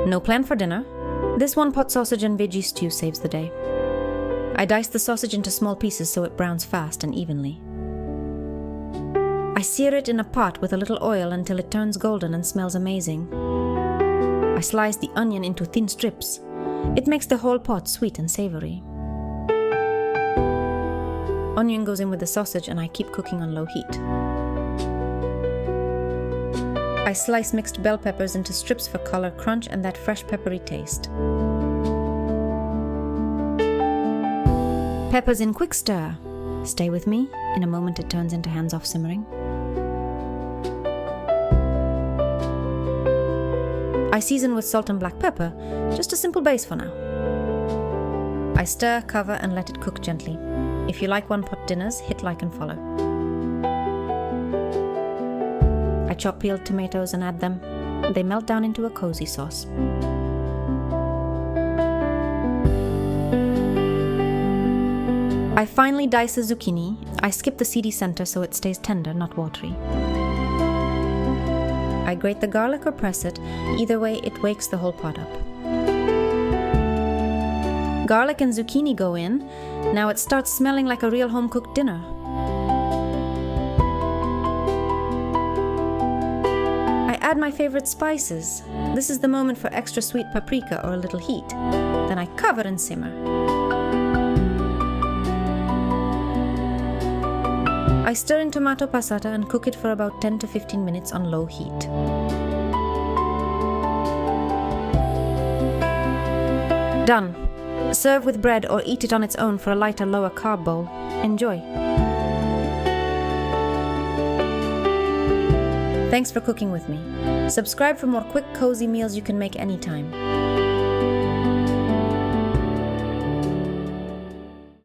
No plan for dinner. This one-pot sausage and veggie stew saves the day. I dice the sausage into small pieces so it browns fast and evenly. I sear it in a pot with a little oil until it turns golden and smells amazing. I slice the onion into thin strips. It makes the whole pot sweet and savory. Onion goes in with the sausage and I keep cooking on low heat. I slice mixed bell peppers into strips for color, crunch, and that fresh peppery taste. Peppers in quick stir. Stay with me. In a moment it turns into hands-off simmering. I season with salt and black pepper, just a simple base for now. I stir, cover, and let it cook gently. If you like one-pot dinners, hit like and follow. I chop peeled tomatoes and add them. They melt down into a cozy sauce. I finely dice a zucchini. I skip the seedy center so it stays tender, not watery. I grate the garlic or press it. Either way, it wakes the whole pot up. Garlic and zucchini go in. Now it starts smelling like a real home-cooked dinner. I add my favorite spices. This is the moment for extra sweet paprika or a little heat. Then I cover and simmer. I stir in tomato passata and cook it for about 10 to 15 minutes on low heat. Done. Serve with bread or eat it on its own for a lighter, lower carb bowl. Enjoy. Thanks for cooking with me. Subscribe for more quick, cozy meals you can make anytime.